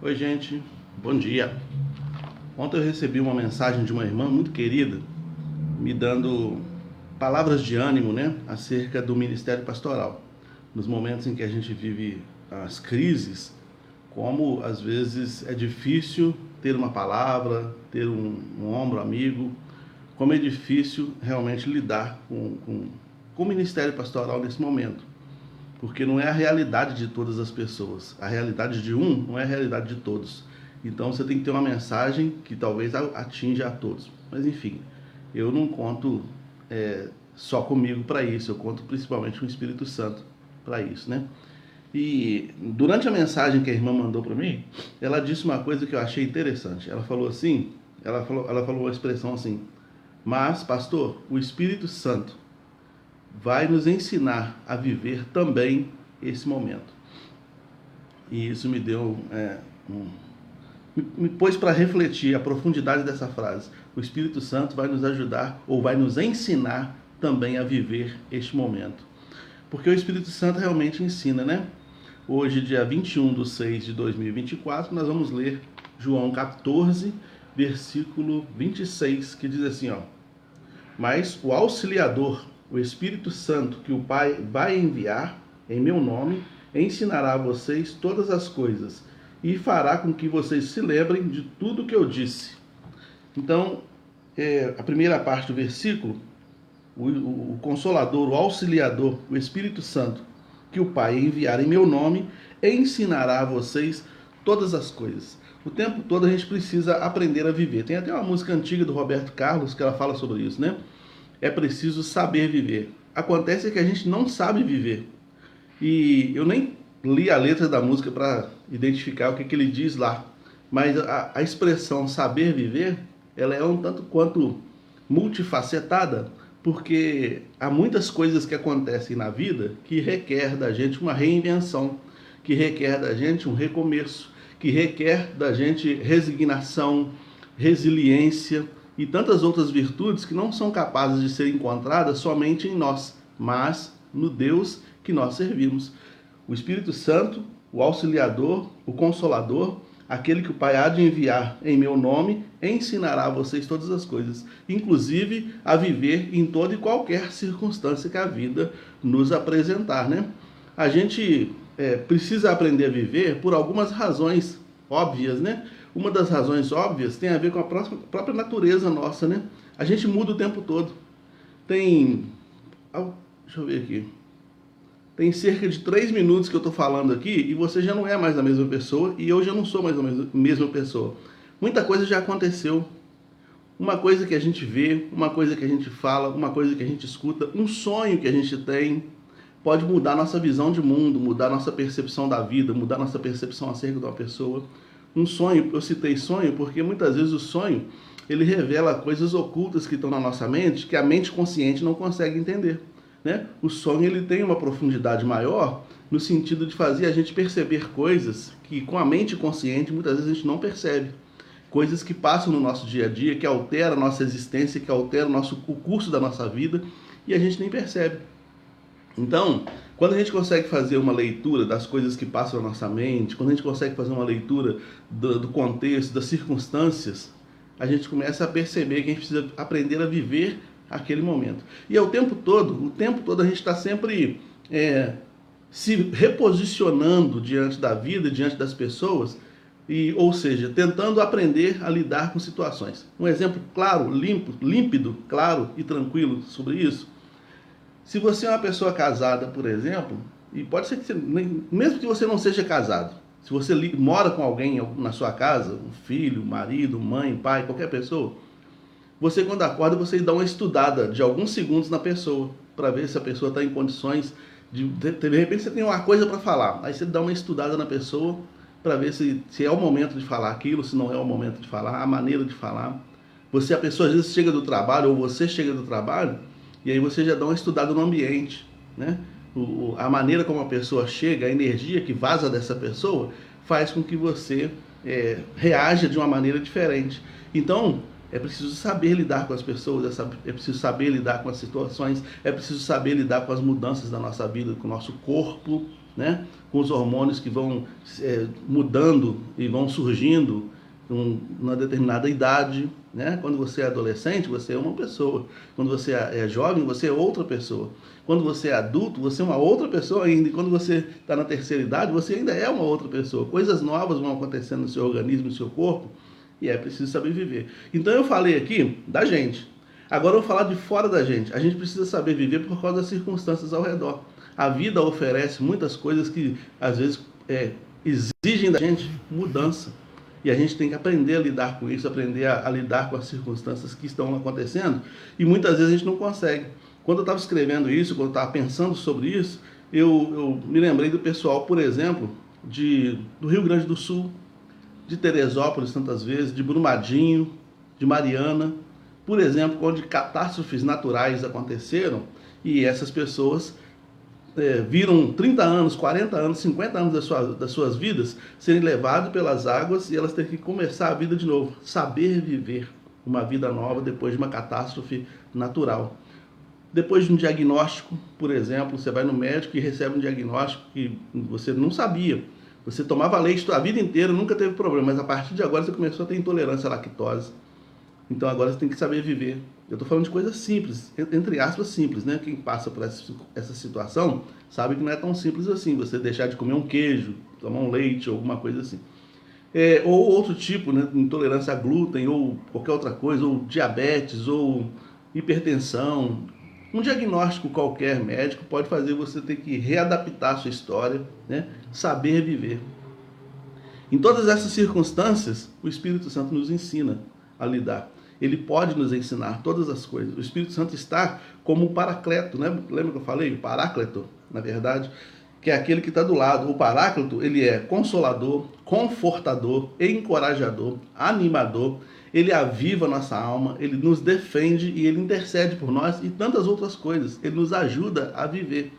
Oi, gente, bom dia. Ontem eu recebi uma mensagem de uma irmã muito querida, me dando palavras de ânimo, né, acerca do ministério pastoral. Nos momentos em que a gente vive as crises, como às vezes é difícil ter uma palavra, ter um ombro amigo, como é difícil realmente lidar com o ministério pastoral nesse momento. Porque não é a realidade de todas as pessoas. A realidade de um não é a realidade de todos. Então você tem que ter uma mensagem que talvez atinja a todos. Mas enfim, eu não conto só comigo para isso, eu conto principalmente com o Espírito Santo para isso, né? E durante a mensagem que a irmã mandou para mim, ela disse uma coisa que eu achei interessante. Ela falou assim, ela falou uma expressão assim: mas, pastor, o Espírito Santo vai nos ensinar a viver também esse momento. E isso me deu, me pôs para refletir a profundidade dessa frase. O Espírito Santo vai nos ajudar ou vai nos ensinar também a viver este momento. Porque o Espírito Santo realmente ensina, né? Hoje, dia 21/6/2024, nós vamos ler João 14, versículo 26, que diz assim, ó: mas o Auxiliador, o Espírito Santo, que o Pai vai enviar em meu nome, ensinará a vocês todas as coisas e fará com que vocês se lembrem de tudo que eu disse. Então, a primeira parte do versículo, o Consolador, o Auxiliador, o Espírito Santo, que o Pai enviar em meu nome, ensinará a vocês todas as coisas. O tempo todo a gente precisa aprender a viver. Tem até uma música antiga do Roberto Carlos que ela fala sobre isso, né? É preciso saber viver. Acontece que a gente não sabe viver. E eu nem li a letra da música para identificar o que ele diz lá. Mas a expressão saber viver, ela é um tanto quanto multifacetada, porque há muitas coisas que acontecem na vida que requer da gente uma reinvenção, que requer da gente um recomeço, que requer da gente resignação, resiliência e tantas outras virtudes que não são capazes de ser encontradas somente em nós, mas no Deus que nós servimos. O Espírito Santo, o Auxiliador, o Consolador, aquele que o Pai há de enviar em meu nome, ensinará a vocês todas as coisas, inclusive a viver em toda e qualquer circunstância que a vida nos apresentar, né? A gente precisa aprender a viver por algumas razões óbvias, né? Uma das razões óbvias tem a ver com a própria natureza nossa, né? A gente muda o tempo todo. Tem, deixa eu ver aqui, tem cerca de 3 minutos que eu estou falando aqui e você já não é mais a mesma pessoa e eu já não sou mais a mesma pessoa. Muita coisa já aconteceu. Uma coisa que a gente vê, uma coisa que a gente fala, uma coisa que a gente escuta, um sonho que a gente tem, pode mudar nossa visão de mundo, mudar nossa percepção da vida, mudar nossa percepção acerca de uma pessoa. Um sonho, eu citei sonho porque muitas vezes o sonho, ele revela coisas ocultas que estão na nossa mente, que a mente consciente não consegue entender. Né? O sonho ele tem uma profundidade maior no sentido de fazer a gente perceber coisas que com a mente consciente muitas vezes a gente não percebe. Coisas que passam no nosso dia a dia, que alteram a nossa existência, que alteram o curso da nossa vida e a gente nem percebe. Então, quando a gente consegue fazer uma leitura das coisas que passam na nossa mente, quando a gente consegue fazer uma leitura do contexto, das circunstâncias, a gente começa a perceber que a gente precisa aprender a viver aquele momento. E é o tempo todo a gente está sempre se reposicionando diante da vida, diante das pessoas, ou seja, tentando aprender a lidar com situações. Um exemplo claro, límpido, claro e tranquilo sobre isso. Se você é uma pessoa casada, por exemplo, e pode ser que mesmo que você não seja casado, se você mora com alguém na sua casa, um filho, marido, mãe, pai, qualquer pessoa, você quando acorda, você dá uma estudada de alguns segundos na pessoa, para ver se a pessoa está em condições de repente você tem uma coisa para falar, aí você dá uma estudada na pessoa, para ver se é o momento de falar aquilo, se não é o momento de falar, a maneira de falar. A pessoa às vezes chega do trabalho, ou você chega do trabalho, e aí você já dá uma estudada no ambiente, né? A maneira como a pessoa chega, a energia que vaza dessa pessoa, faz com que você reaja de uma maneira diferente. Então, É preciso saber lidar com as pessoas, é preciso saber lidar com as situações, é preciso saber lidar com as mudanças da nossa vida, com o nosso corpo, né? Com os hormônios que vão mudando e vão surgindo numa determinada idade, né? Quando você é adolescente, você é uma pessoa. Quando você é jovem, você é outra pessoa. Quando você é adulto, você é uma outra pessoa ainda. E quando você está na terceira idade, você ainda é uma outra pessoa. Coisas novas vão acontecendo no seu organismo, no seu corpo, e é preciso saber viver. Então eu falei aqui da gente. Agora eu vou falar de fora da gente. A gente precisa saber viver por causa das circunstâncias ao redor. A vida oferece muitas coisas que às vezes exigem da gente mudança. E a gente tem que aprender a lidar com isso, aprender a lidar com as circunstâncias que estão acontecendo. E muitas vezes a gente não consegue. Quando eu estava escrevendo isso, quando eu estava pensando sobre isso, eu me lembrei do pessoal, por exemplo, do Rio Grande do Sul, de Teresópolis tantas vezes, de Brumadinho, de Mariana, por exemplo, onde catástrofes naturais aconteceram e essas pessoas viram 30 anos, 40 anos, 50 anos das suas vidas serem levados pelas águas e elas têm que começar a vida de novo, saber viver uma vida nova depois de uma catástrofe natural. Depois de um diagnóstico, por exemplo, você vai no médico e recebe um diagnóstico que você não sabia. Você tomava leite a vida inteira, nunca teve problema, mas a partir de agora você começou a ter intolerância à lactose. Então agora você tem que saber viver. Eu estou falando de coisas simples, entre aspas simples, né? Quem passa por essa situação sabe que não é tão simples assim, você deixar de comer um queijo, tomar um leite ou alguma coisa assim. Ou outro tipo, né? Intolerância a glúten ou qualquer outra coisa, ou diabetes, ou hipertensão. Um diagnóstico qualquer médico pode fazer você ter que readaptar a sua história, né? Saber viver. Em todas essas circunstâncias, o Espírito Santo nos ensina a lidar. Ele pode nos ensinar todas as coisas. O Espírito Santo está como um paracleto, né? Lembra que eu falei? O paráclito, na verdade, que é aquele que está do lado. O paráclito, ele é consolador, confortador, encorajador, animador. Ele aviva a nossa alma, ele nos defende e ele intercede por nós e tantas outras coisas. Ele nos ajuda a viver.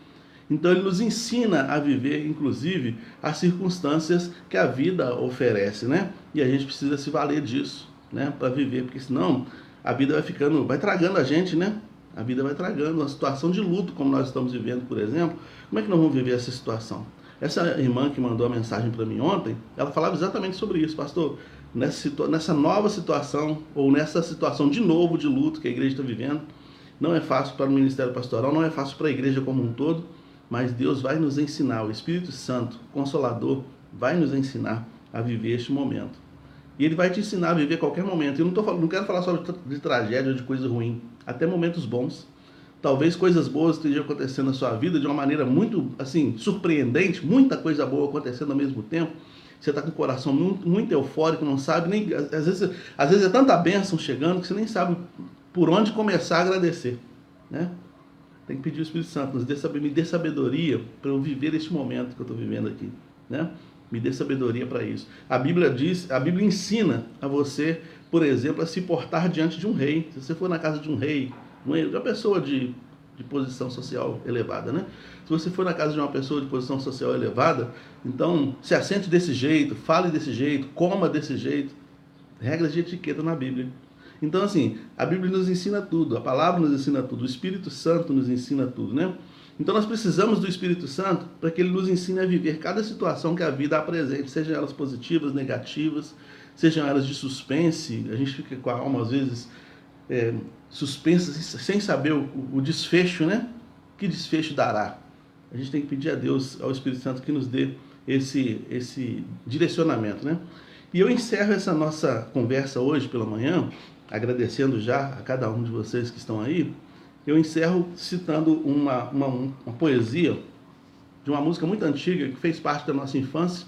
Então ele nos ensina a viver, inclusive, as circunstâncias que a vida oferece, né? E a gente precisa se valer disso, né? Para viver, porque senão a vida vai tragando a gente, né? A vida vai tragando. Uma situação de luto, como nós estamos vivendo, por exemplo, como é que nós vamos viver essa situação? Essa irmã que mandou a mensagem para mim ontem, ela falava exatamente sobre isso, pastor. Nessa nova situação, ou nessa situação de novo de luto que a igreja está vivendo, não é fácil para o ministério pastoral, não é fácil para a igreja como um todo, mas Deus vai nos ensinar, o Espírito Santo, Consolador, vai nos ensinar a viver este momento. E ele vai te ensinar a viver qualquer momento. Eu não quero falar só de tragédia ou de coisa ruim, até momentos bons. Talvez coisas boas estejam acontecendo na sua vida de uma maneira muito, assim, surpreendente, muita coisa boa acontecendo ao mesmo tempo. Você está com o coração muito eufórico, não sabe nem... Às vezes é tanta bênção chegando que você nem sabe por onde começar a agradecer, né? Tem que pedir ao Espírito Santo, me dê sabedoria para eu viver este momento que eu estou vivendo aqui, né? Me dê sabedoria para isso. A Bíblia ensina a você, por exemplo, a se portar diante de um rei. Se você for na casa de um rei, uma pessoa de posição social elevada, né? Se você for na casa de uma pessoa de posição social elevada, então se assente desse jeito, fale desse jeito, coma desse jeito. Regras de etiqueta na Bíblia. Então, assim, a Bíblia nos ensina tudo, a palavra nos ensina tudo, o Espírito Santo nos ensina tudo, né? Então nós precisamos do Espírito Santo para que ele nos ensine a viver cada situação que a vida apresente, sejam elas positivas, negativas, sejam elas de suspense. A gente fica com a alma, às vezes, suspensa, sem saber o desfecho, né? Que desfecho dará? A gente tem que pedir a Deus, ao Espírito Santo, que nos dê esse direcionamento, né? E eu encerro essa nossa conversa hoje pela manhã, agradecendo já a cada um de vocês que estão aí. Eu encerro citando uma poesia de uma música muito antiga que fez parte da nossa infância,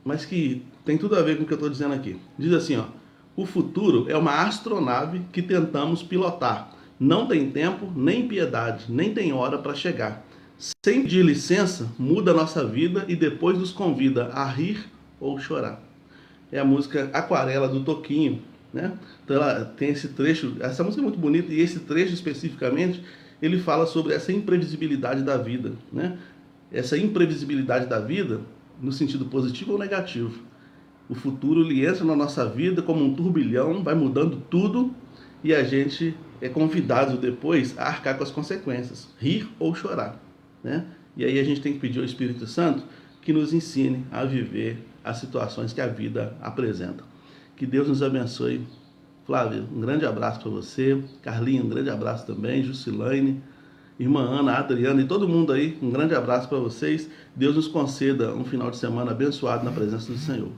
mas que tem tudo a ver com o que eu estou dizendo aqui. Diz assim, ó: o futuro é uma astronave que tentamos pilotar. Não tem tempo, nem piedade, nem tem hora para chegar. Sem pedir licença, muda a nossa vida e depois nos convida a rir ou chorar. É a música Aquarela, do Toquinho, né? Então ela tem esse trecho, essa música é muito bonita, e esse trecho especificamente, ele fala sobre essa imprevisibilidade da vida, né? Essa imprevisibilidade da vida, no sentido positivo ou negativo. O futuro ele entra na nossa vida como um turbilhão, vai mudando tudo e a gente é convidado depois a arcar com as consequências, rir ou chorar, né? E aí a gente tem que pedir ao Espírito Santo que nos ensine a viver as situações que a vida apresenta. Que Deus nos abençoe. Flávio, um grande abraço para você. Carlinhos, um grande abraço também. Jusilaine, irmã Ana, Adriana e todo mundo aí, um grande abraço para vocês. Deus nos conceda um final de semana abençoado na presença do Senhor.